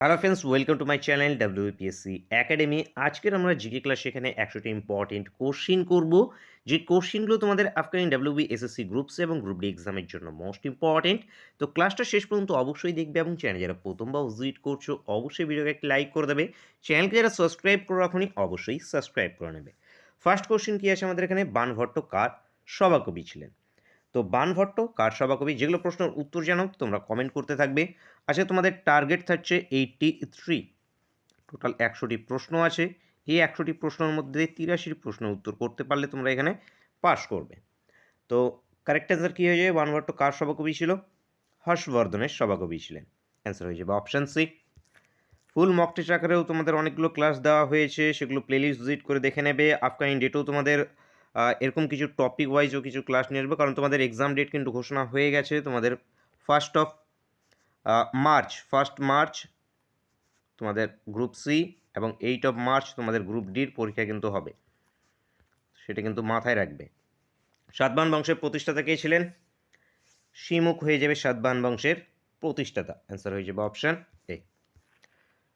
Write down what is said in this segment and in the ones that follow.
Hello friends, welcome to my channel WPSC academy. আজকের আমরা GK class সেখানে 100টি important question করব। যে কোশ্চিনগুলো তোমাদের আপকামিং ডাব্লিউবি এসএসসি গ্রুপস এবং গ্রুপ ডি এক্সামের জন্য মোস্ট ইম্পর্টেন্ট। তো ক্লাসটা শেষ পর্যন্ত অবশ্যই দেখবে এবং চ্যানেল যারা প্রথমবার ভিজিট করছো অবশ্যই ভিডিওকে একটা লাইক করে দেবে। চ্যানেলকে যারা সাবস্ক্রাইব করে রাখোনি অবশ্যই সাবস্ক্রাইব করে নেবে। ফার্স্ট কোশ্চিন কি আছে আমাদের এখানে, বাণভট্ট কার সভাকবি ছিলেন? তো বাণভট্ট কার সভাকবি? যেগুলো প্রশ্নের উত্তর জানো তোমরা কমেন্ট করতে থাকবে। আচ্ছা, তোমাদের টার্গেট থাকছে 83। টোটাল 100টি প্রশ্ন আছে। এই 100টি প্রশ্নের মধ্যে 83 প্রশ্নের উত্তর করতে পারলে তোমরা এখানে পাস করবে। তো কারেক্ট অ্যান্সার কী হয়ে যাবে? বাণভট্ট কার সভাকবি ছিল? হর্ষবর্ধনের সভাকবি ছিলেন। অ্যান্সার হয়ে যাবে option C. Full mock test আকারেও তোমাদের অনেকগুলো ক্লাস দেওয়া হয়েছে, সেগুলো প্লেলিস্ট ভিজিট করে দেখে নেবে। আপকামিং ডেটেও তোমাদের এরকম কিছু টপিক ওয়াইজও কিছু ক্লাস নিয়ে আসবে, কারণ তোমাদের এক্সাম ডেট কিন্তু ঘোষণা হয়ে গেছে। তোমাদের ফার্স্ট মার্চ তোমাদের গ্রুপ সি এবং 8 মার্চ তোমাদের গ্রুপ ডির পরীক্ষা কিন্তু হবে, সেটা কিন্তু মাথায় রাখবে। সাতবাহন বংশের প্রতিষ্ঠাতা কে ছিলেন? শিমুখ হয়ে যাবে সাতবাহন বংশের প্রতিষ্ঠাতা। অ্যান্সার হয়ে যাবে অপশান এ।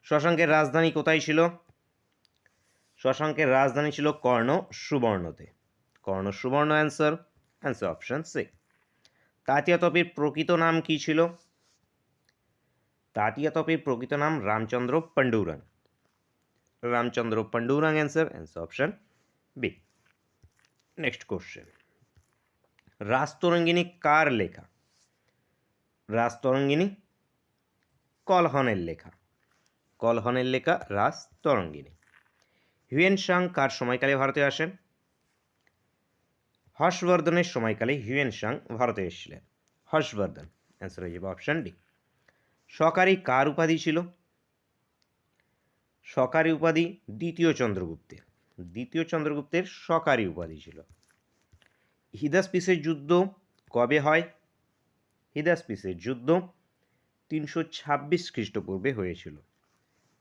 শশাঙ্কের রাজধানী কোথায় ছিল? শশাঙ্কের রাজধানী ছিল কর্ণ সুবর্ণতে। Karna Subarna answer. Answer option C. Tatya তপির প্রকৃত নাম কি ছিল? তাতিয়া তপির প্রকৃত নাম Ramchandra Pandurang. Ramchandra Pandurang answer. Answer option B. Next question, Rajatarangini কার লেখা? রাজতরঙ্গিনী কলহনের লেখা। কলহনের লেখা রাজতরঙ্গিনী। হিউয়েন সাং কার সময়কালে ভারতে আসেন? হর্ষবর্ধনের সময়কালে হিউয়েন সাং ভারতে এসেছিলেন। হর্ষবর্ধন। অ্যান্সার হয়ে যাবে অপশান ডি। সকারি কার উপাধি ছিল? সকারি উপাধি দ্বিতীয় চন্দ্রগুপ্তের। দ্বিতীয় চন্দ্রগুপ্তের সকারি উপাধি ছিল। হিদাসপিসের যুদ্ধ কবে হয়? হিদাসপিসের যুদ্ধ 326 খ্রিস্টপূর্বে হয়েছিল।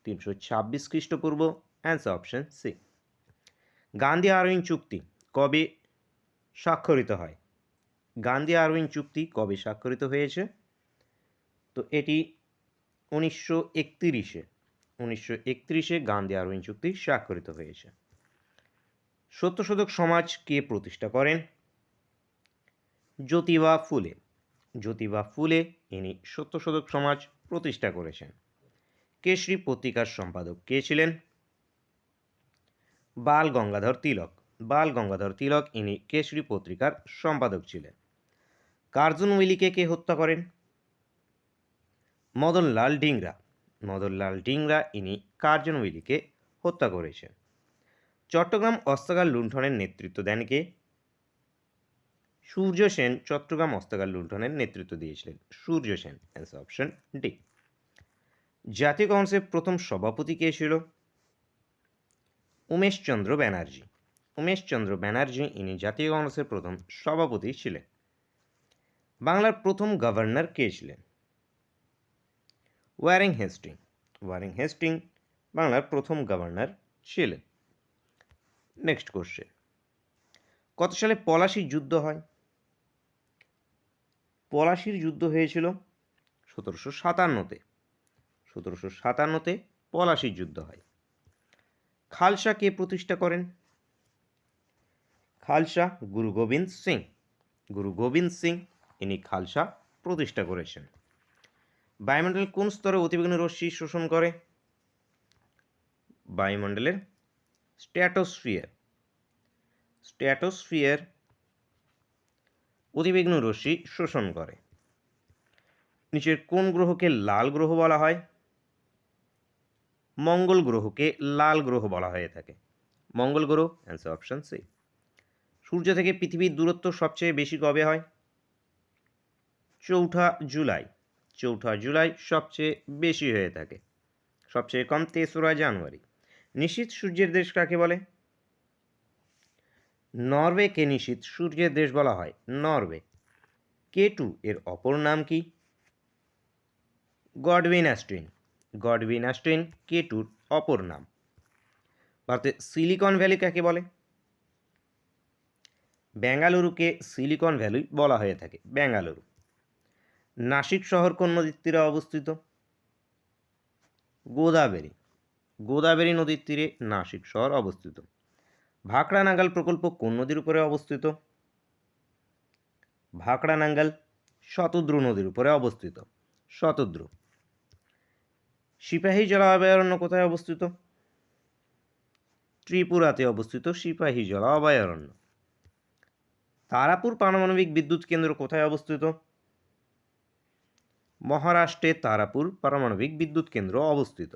326 খ্রিস্টপূর্ব। Answer option C. Gandhi Irwin চুক্তি কবে স্বাক্ষরিত হয়? গান্ধী আরউইন চুক্তি কবে স্বাক্ষরিত হয়েছে? তো এটি 1931-এ। 1931-এ গান্ধী আরউইন চুক্তি স্বাক্ষরিত হয়েছে। সত্যশোধক সমাজ কে প্রতিষ্ঠা করেন? জ্যোতিবা ফুলে। জ্যোতিবা ফুলে ইনি সত্যশোধক সমাজ প্রতিষ্ঠা করেছেন। কেশরী পত্রিকার সম্পাদক কে ছিলেন? বাল গঙ্গাধর তিলক। বাল গঙ্গাধর তিলক ইনি কেশরী পত্রিকার সম্পাদক ছিলেন। কার্জন উইলিকে কে হত্যা করেন? মদনলাল ডিংরা। মদনলাল ডিংরা ইনি কার্জন উইলিকে হত্যা করেছেন। চট্টগ্রাম অস্ত্রাগার লুণ্ঠনের নেতৃত্ব দেন কে? সূর্য সেন চট্টগ্রাম অস্ত্রাগার লুণ্ঠনের নেতৃত্ব দিয়েছিলেন। Surya Sen. Answer option D. জাতীয় কংগ্রেসের প্রথম সভাপতি কে ছিল? উমেশচন্দ্র ব্যানার্জি। উমেশচন্দ্র ব্যানার্জি ইনি জাতীয় কংগ্রেসের প্রথম সভাপতি ছিলেন। বাংলার প্রথম গভর্নর কে ছিলেন? Warren Hastings. ওয়ারেন হেস্টিং বাংলার প্রথম গভর্নর ছিলেন। নেক্সট কোশ্চেন, কত সালে পলাশির যুদ্ধ হয়? পলাশির যুদ্ধ হয়েছিল 1757-তে। 1757-তে পলাশির যুদ্ধ হয়। খালসা কে প্রতিষ্ঠা করেন? খালসা গুরু গোবিন্দ সিং। গুরু গোবিন্দ সিং ইনি খালসা প্রতিষ্ঠা করেছেন। বায়ুমণ্ডলের কোন স্তরে অতিবেগুনি রশ্মি শোষণ করে? বায়ুমণ্ডলের স্ট্র্যাটোস্ফিয়ার। স্ট্র্যাটোস্ফিয়ার অতিবেগুনি রশ্মি শোষণ করে। নিচের কোন গ্রহকে লাল গ্রহ বলা হয়? মঙ্গল গ্রহকে লাল গ্রহ বলা হয়ে থাকে। মঙ্গল গ্রহ। Answer option C. সূর্য থেকে পৃথিবীর দূরত্ব সবচেয়ে বেশি কবে হয়? 4 জুলাই। 4 জুলাই সবচেয়ে বেশি হয়ে থাকে। সবচেয়ে কম 3রা জানুয়ারি। নিশীথ সূর্যের দেশ কাকে বলে? নরওয়েকে নিশীথ সূর্যের দেশ বলা হয়। নরওয়ে। K2 এর অপর নাম কি? গডউইন অ্যাস্ট্রিন। গডউইন অ্যাস্ট্রিন K2-র অপর নাম। ভারতে সিলিকন ভ্যালি কাকে বলে? বেঙ্গালুরুকে সিলিকন ভ্যালি বলা হয়ে থাকে। বেঙ্গালুরু। নাসিক শহর কোন নদীর তীরে অবস্থিত? গোদাবরী। গোদাবরী নদীর তীরে নাসিক শহর অবস্থিত। ভাকরা নাঙ্গাল প্রকল্প কোন নদীর উপরে অবস্থিত? ভাকরা নাঙ্গাল শতদ্রু নদীর উপরে অবস্থিত। শতদ্রু। সিপাহী জলা অভয়ারণ্য কোথায় অবস্থিত? ত্রিপুরাতে অবস্থিত সিপাহী জলা অভয়ারণ্য। তারাপুর পারমাণবিক বিদ্যুৎ কেন্দ্র কোথায় অবস্থিত? মহারাষ্ট্রে তারাপুর পারমাণবিক বিদ্যুৎ কেন্দ্র অবস্থিত।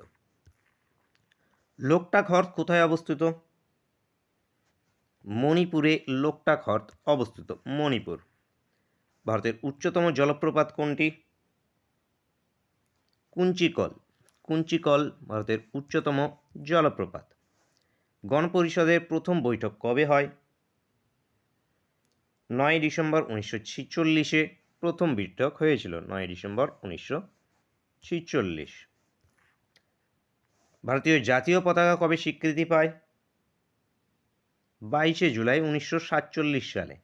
লোকটাক হ্রদ কোথায় অবস্থিত? মণিপুরে লোকটাক হ্রদ অবস্থিত। মণিপুর। ভারতের উচ্চতম জলপ্রপাত কোনটি? কুঞ্চিকল। কুঞ্চিকল ভারতের উচ্চতম জলপ্রপাত। গণপরিষদের প্রথম বৈঠক কবে হয়? 9 ডিসেম্বর 1946-এ প্রথম বৈঠক হয়েছিল। 9 ডিসেম্বর 1946। ভারতীয় জাতীয় পতাকা কবে স্বীকৃতি পায়? 22 জুলাই 1947 সালে।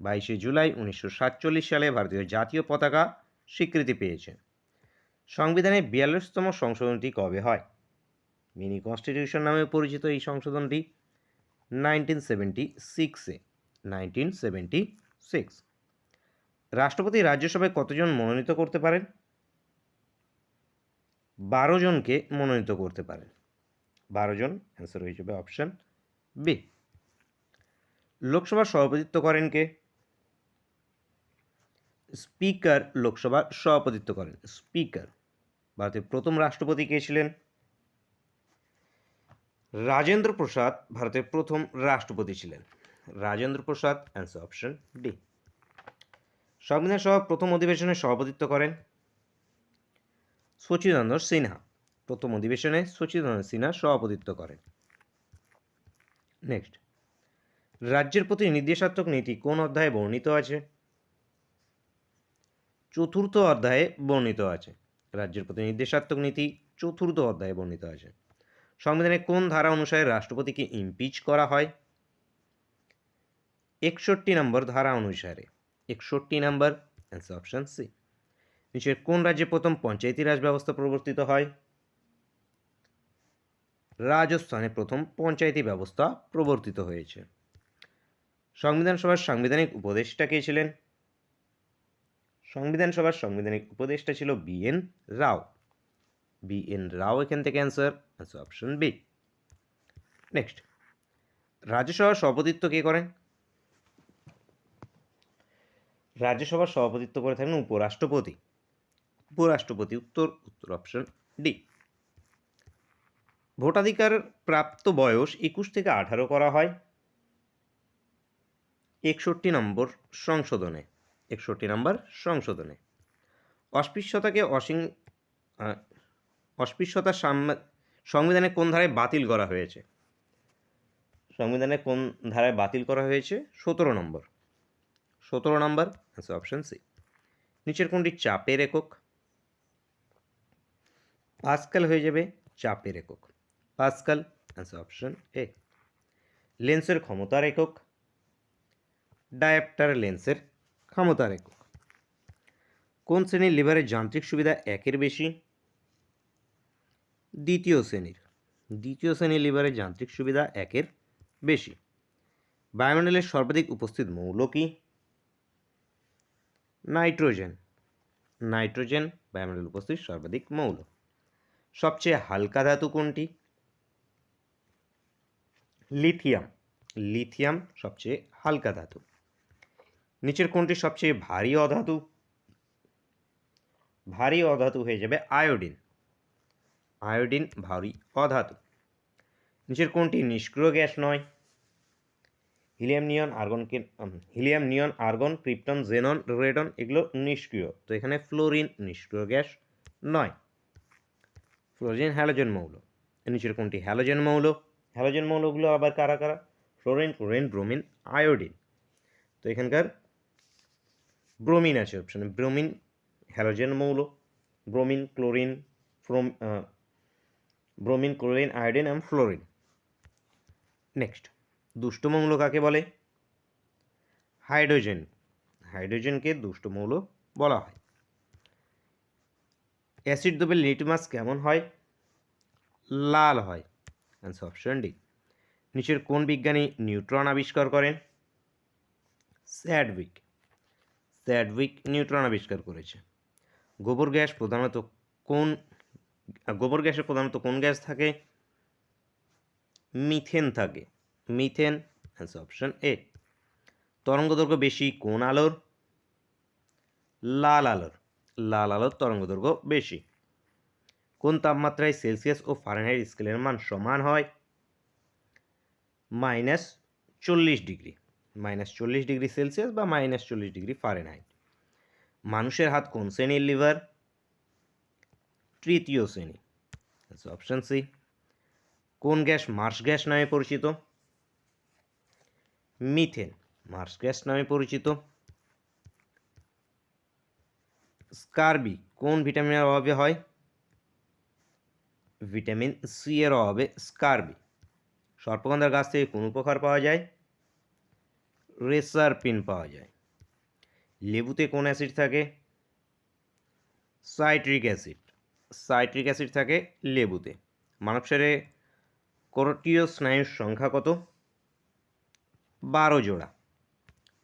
22 জুলাই 1947 সালে ভারতীয় জাতীয় পতাকা স্বীকৃতি পেয়েছে। সংবিধানের 42তম সংশোধনটি কবে হয়? মিনি কনস্টিটিউশন নামে পরিচিত এই সংশোধনটি 1976-এ। 1976। রাষ্ট্রপতি রাজ্যসভায় কতজন মনোনীত করতে পারেন? 12 জনকে মনোনীত করতে পারেন। 12 জন। অ্যান্সার হয়ে যাবে অপশন বি। লোকসভার সভাপতিত্ব করেন কে? স্পিকার লোকসভার সভাপতিত্ব করেন। স্পিকার। ভারতের প্রথম রাষ্ট্রপতি কে ছিলেন? রাজেন্দ্র প্রসাদ ভারতের প্রথম রাষ্ট্রপতি ছিলেন। Rajendra Prasad. Answer option D. সংবিধান সভার প্রথম অধিবেশনে সভাপতিত্ব করেন সচিদানন্দ সিনহা। প্রথম অধিবেশনে সচিদানন্দ সিনহা সভাপতিত্ব করেন। নেক্সট, রাজ্যের প্রতি নির্দেশাত্মক নীতি কোন অধ্যায়ে বর্ণিত আছে? চতুর্থ অধ্যায়ে বর্ণিত আছে। রাজ্যের প্রতি নির্দেশাত্মক নীতি চতুর্থ অধ্যায়ে বর্ণিত আছে। সংবিধানের কোন ধারা অনুসারে রাষ্ট্রপতিকে ইমপিচ করা হয়? 61 নম্বর ধারা অনুসারে। 61 নম্বর। Answer option C. নিচের কোন রাজ্যে প্রথম পঞ্চায়েতি রাজ ব্যবস্থা প্রবর্তিত হয়? রাজস্থানে প্রথম পঞ্চায়েতি ব্যবস্থা প্রবর্তিত হয়েছে। সংবিধান সভার সাংবিধানিক উপদেষ্টা কে ছিলেন? সংবিধান সভার সাংবিধানিক উপদেষ্টা ছিল বি.এন. রাও। বি.এন. রাও এখান থেকে অ্যান্সার অপশন বি। নেক্সট, রাজ্যসভার সভাপতিত্ব কে করেন? রাজ্যসভার সভাপতিত্ব করে থাকেন উপরাষ্ট্রপতি। উপরাষ্ট্রপতি। উত্তর অপশন ডি। ভোটাধিকার প্রাপ্ত বয়স 21 থেকে 18 করা হয় 61 নম্বর সংশোধনে। 61 নম্বর সংশোধনে। অস্পৃশ্যতাকে অস্পৃশ্যতা সংবিধানে কোন ধারায় বাতিল করা হয়েছে? সংবিধানে কোন ধারায় বাতিল করা হয়েছে? 17 নম্বর। 17 নম্বর। Option C. নিচের কোনটি চাপের একক? পাস্কাল হয়ে যাবে চাপের একক। পাস্কাল। Answer option A. লেন্সের ক্ষমতার একক? ডায়াপ্টার লেন্সের ক্ষমতার একক। কোন শ্রেণীর লিভারের যান্ত্রিক সুবিধা 1-এর বেশি? দ্বিতীয় শ্রেণীর। দ্বিতীয় শ্রেণীর লিভারের যান্ত্রিক সুবিধা 1-এর বেশি। বায়ুমণ্ডলের সর্বাধিক উপস্থিত মৌল কি? নাইট্রোজেন। নাইট্রোজেন বায়ুমণ্ডলে উপস্থিত সর্বাধিক মৌল। সবচেয়ে হালকা ধাতু কোনটি? লিথিয়াম। লিথিয়াম সবচেয়ে হালকা ধাতু। নিচের কোনটি সবচেয়ে ভারী অধাতু? ভারী অধাতু হয়ে যাবে আয়োডিন। আয়োডিন ভারী অধাতু। নিচের কোনটি নিষ্ক্রিয় গ্যাস নয়? হিলিয়াম, নিয়ন, আর্গন, ক্রিপ্টন, জেনন, রেডন এগুলো নিষ্ক্রিয়। তো এখানে ফ্লোরিন নিষ্ক্রিয় গ্যাস নয়। ফ্লোরিন হ্যালোজেন মৌল। নিচের কোনটি হ্যালোজেন মৌল? হ্যালোজেন মৌলগুলো আবার কারা কারা? Fluorine, chlorine, bromine, iodine. তো এখানকার ব্রোমিন আছে অপশানে। ব্রোমিন হ্যালোজেন মৌল। ব্রোমিন, ক্লোরিন, আয়োডিন এবং ফ্লোরিন। নেক্সট, দুষ্ট মৌল কাকে বলে? হাইড্রোজেন। হাইড্রোজেনকে দুষ্ট মৌল বলা হয়। অ্যাসিড দ্রব্যের লিটমাস কেমন হয়? লাল হয়, অ্যান্সার অপশন ডি। নিচের কোন বিজ্ঞানী নিউট্রন আবিষ্কার করেন? স্যাডউইক। স্যাডউইক নিউট্রন আবিষ্কার করেছে। গোবর গ্যাস প্রধানত কোন গোবর গ্যাসে প্রধানত কোন গ্যাস থাকে? মিথেন থাকে, মিথেন, অ্যান্সার অপশন এ। তরঙ্গদৈর্ঘ্য বেশি কোন আলোর? লাল আলোর। লাল আলোর তরঙ্গদৈর্ঘ্য বেশি। কোন তাপমাত্রায় সেলসিয়াস ও ফারেনহাইট স্কেলের মান সমান হয়? -40 ডিগ্রি, -40 ডিগ্রি সেলসিয়াস বা -40 ডিগ্রি ফারেনহাইট। মানুষের হাত কোন শ্রেণীর লিভার? তৃতীয় শ্রেণী, অপশন সি। কোন গ্যাস মার্স গ্যাস নামে পরিচিত? মিথেন মার্স গ্যাস নামে পরিচিত। স্কারবি কোন ভিটামিনের অভাবে হয়? ভিটামিন সি এর অভাবে স্কারবি। সর্পগন্ধার গাছ থেকে কোন উপকার পাওয়া যায়? রেসারপিন পাওয়া যায়। লেবুতে কোন অ্যাসিড থাকে? Citric acid. সাইট্রিক অ্যাসিড থাকে লেবুতে। মানব শরীরে করোটীয় স্নায়ুর সংখ্যা কত? 12 জোড়া,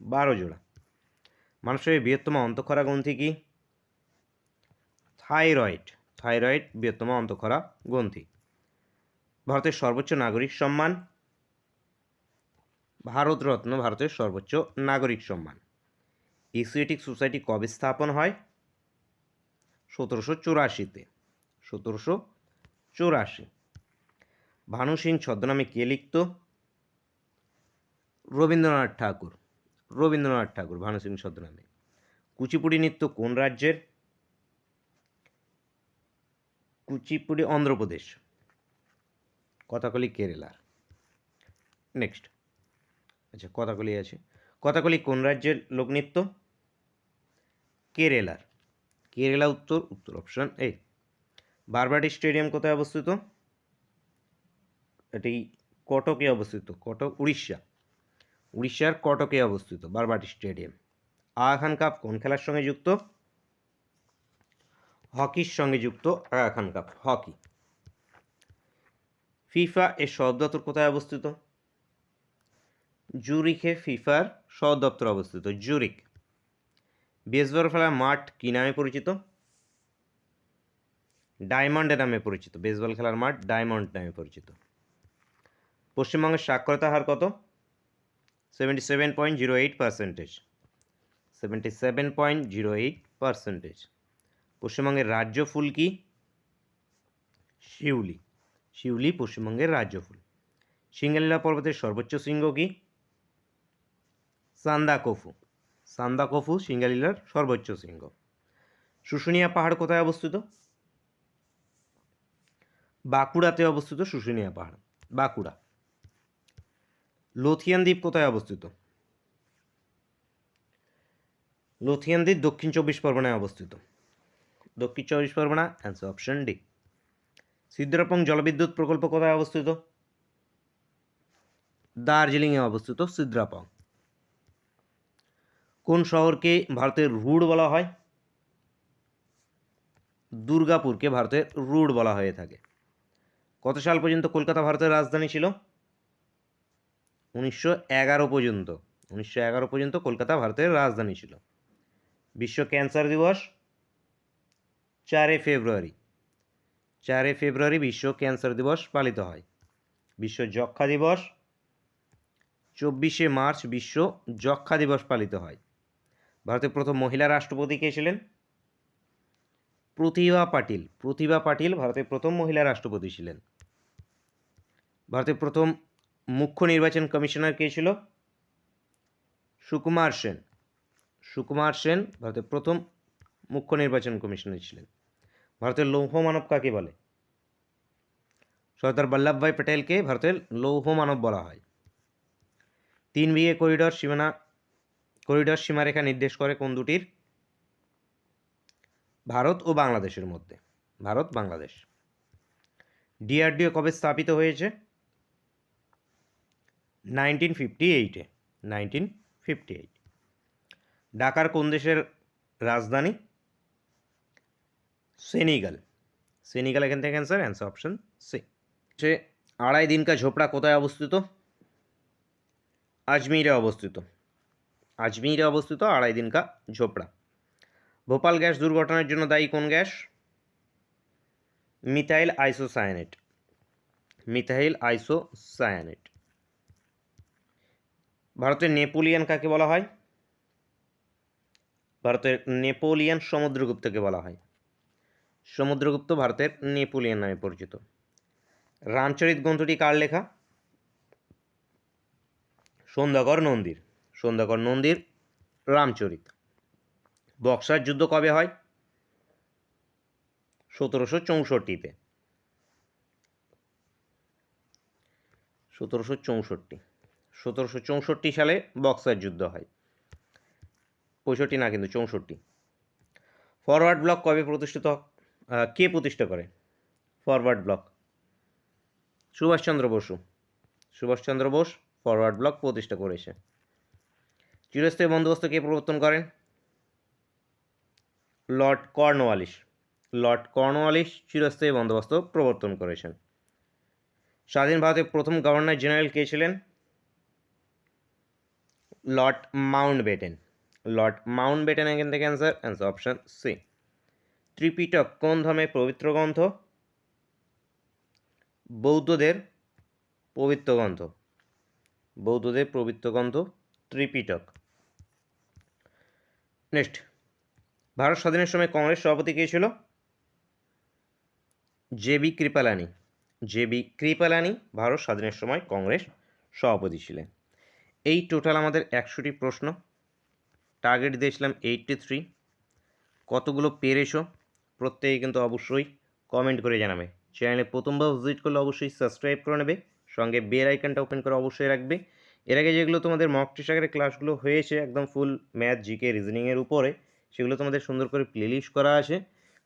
12 জোড়া। মানব শরীরের বৃহত্তম অন্তঃক্ষরা গ্রন্থি কি? থাইরয়েড। থাইরয়েড বৃহত্তম অন্তঃক্ষরা গ্রন্থি। ভারতের সর্বোচ্চ নাগরিক সম্মান? ভারতরত্ন ভারতের সর্বোচ্চ নাগরিক সম্মান। এশিয়াটিক সোসাইটি কবে স্থাপন হয়? 1784-তে, 1784। ভানু সিং ছদ্মনামে কে লিখত? রবীন্দ্রনাথ ঠাকুর। রবীন্দ্রনাথ ঠাকুর ভানু সিং ছদ্মনামে। কুচিপুড়ি নৃত্য কোন রাজ্যের? কুচিপুড়ি অন্ধ্রপ্রদেশ। কথাকলি কেরালার। নেক্সট, আচ্ছা কথাকলি আছে। কথাকলি কোন রাজ্যের লোকনৃত্য? কেরালার। কেরালা উত্তর, উত্তর অপশন এ। বারবাটি স্টেডিয়াম কোথায় অবস্থিত? এটি কটকে অবস্থিত, কটক উড়িষ্যা। উড়িষ্যার কটকে অবস্থিত বারবাটি স্টেডিয়াম। আগা খান কাপ কোন খেলার সঙ্গে যুক্ত? হকির সঙ্গে যুক্ত Aga Khan cup, hockey. FIFA এর সদর দপ্তর কোথায় অবস্থিত? জুরিখে ফিফার সদর দপ্তর অবস্থিত, জুরিক। বেসবল খেলার মাঠ কি নামে পরিচিত? ডায়মন্ড নামে পরিচিত। বেসবল খেলার মাঠ ডায়মন্ড নামে পরিচিত। পশ্চিমবঙ্গের সাক্ষরতা হার কত? 77.08%। 77.08%। পশ্চিমবঙ্গের রাজ্য ফুল কি? শিউলি। শিউলি পশ্চিমবঙ্গের রাজ্য ফুল। সিঙ্গালীলা পর্বতের সর্বোচ্চ শৃঙ্গ কি? সান্দাকফু। সান্দাকফু সিঙ্গালীলার সর্বোচ্চ শৃঙ্গ। শুশুনিয়া পাহাড় কোথায় অবস্থিত? বাঁকুড়াতে অবস্থিত শুশুনিয়া পাহাড়, বাঁকুড়া। লোথিয়ান দ্বীপ কোথায় অবস্থিত? লোথিয়ান দ্বীপ দক্ষিণ 24 পরগনায় অবস্থিত। দক্ষিণ 24 পরগনা, অ্যান্সার অপশন ডি। সিদ্ধারপং জলবিদ্যুৎ প্রকল্প কোথায় অবস্থিত? দার্জিলিংয়ে অবস্থিত সিদ্রাপং। কোন শহরকে ভারতের রুড় বলা হয়? দুর্গাপুরকে ভারতের রুড় বলা হয়ে থাকে। কত সাল পর্যন্ত কলকাতা ভারতের রাজধানী ছিল? 1911 পর্যন্ত। 1911 পর্যন্ত কলকাতা ভারতের রাজধানী ছিল। বিশ্ব ক্যান্সার দিবস? 4 ফেব্রুয়ারি। 4 ফেব্রুয়ারি বিশ্ব ক্যান্সার দিবস পালিত হয়। বিশ্ব যক্ষ্মা দিবস? 24 মার্চ বিশ্ব যক্ষ্মা দিবস পালিত হয়। ভারতের প্রথম মহিলা রাষ্ট্রপতি কে ছিলেন? প্রতিভা পাটিল। প্রতিভা পাটিল ভারতের প্রথম মহিলা রাষ্ট্রপতি ছিলেন। ভারতের প্রথম মুখ্য নির্বাচন কমিশনার কে ছিল? সুকুমার সেন। সুকুমার সেন ভারতের প্রথম মুখ্য নির্বাচন কমিশনার ছিলেন। ভারতের লৌহ মানব কাকে বলে? সর্দার বল্লভভাই প্যাটেলকে ভারতের লৌহ মানব বলা হয়। 3 বিঘে করিডর সীমারেখা নির্দেশ করে কোন দুটির? ভারত ও বাংলাদেশের মধ্যে। ভারত বাংলাদেশ। ডিআরডিও কবে স্থাপিত হয়েছে? 1958-এ। 1958। ঢাকার কোন দেশের রাজধানী? সেনেগাল। সেনেগাল এখান থেকে অ্যান্সার অপশন সি। সে আড়াই দিন কা ঝোপড়া কোথায় অবস্থিত? আজমিরে অবস্থিত। আজমিরে অবস্থিত আড়াই দিন কা ঝোপড়া। ভোপাল গ্যাস দুর্ঘটনার জন্য দায়ী কোন gas? Methyl isocyanate. Methyl isocyanate. ভারতের নেপোলিয়ান কাকে বলা হয়? ভারতের নেপোলিয়ান সমুদ্রগুপ্তকে বলা হয়। সমুদ্রগুপ্ত ভারতের নেপোলিয়ান নামে পরিচিত। রামচরিত গ্রন্থটি কার লেখা? সন্ধ্যাকর নন্দীর। সন্ধ্যাকর নন্দীর রামচরিত। বক্সার যুদ্ধ কবে হয়? 1764-তে। 1764। 1764 সালে বক্সার যুদ্ধ হয়। 65 না, কিন্তু 64। ফরওয়ার্ড ব্লক কবে প্রতিষ্ঠিত? কে প্রতিষ্ঠা করে Forward Bloc? Subhash Chandra Bose. Subhash Chandra Bose Forward Bloc প্রতিষ্ঠা করেছে। চিরস্থায়ী বন্দোবস্ত কে প্রবর্তন করেন? Lord Cornwallis. লর্ড কর্নওয়ালিস চিরস্থায়ী বন্দোবস্ত প্রবর্তন করেছেন। স্বাধীন ভারতের প্রথম গভর্নর জেনারেল কে ছিলেন? Lord Mountbatten. লর্ড মাউন্টব্যাটেন এখান থেকে অ্যান্সার অপশন সি। ত্রিপিটক কোন ধর্মের পবিত্র গ্রন্থ? বৌদ্ধদের পবিত্র গ্রন্থ। বৌদ্ধদের পবিত্র গ্রন্থ ত্রিপিটক। নেক্সট, ভারত স্বাধীনের সময় কংগ্রেস সভাপতি কে ছিল? জে.বি. কৃপালানি। জে.বি. কৃপালানি ভারত স্বাধীনের সময় কংগ্রেস সভাপতি ছিলেন। এই টোটাল আমাদের 100টি প্রশ্ন। টার্গেট দিয়েছিলাম 83। কতগুলো পেরেছো প্রত্যেকে কিন্তু অবশ্যই কমেন্ট করে জানাবে। চ্যানেলে প্রথমবার ভিজিট করলে অবশ্যই সাবস্ক্রাইব করে নেবে, সঙ্গে বেল আইকনটা ওপেন করে অবশ্যই রাখবে। এর আগে যেগুলো তোমাদের মক টেস্ট আকারে ক্লাসগুলো হয়েছে একদম ফুল ম্যাথ, জিকে, রিজনিংয়ের উপরে, সেগুলো তোমাদের সুন্দর করে প্লেলিস্ট করা আছে।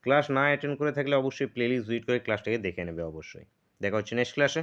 ক্লাস না অ্যাটেন্ড করে থাকলে অবশ্যই প্লেলিস্ট ভিজিট করে ক্লাসটাকে দেখে নেবে অবশ্যই। দেখা হচ্ছে নেক্সট ক্লাসে।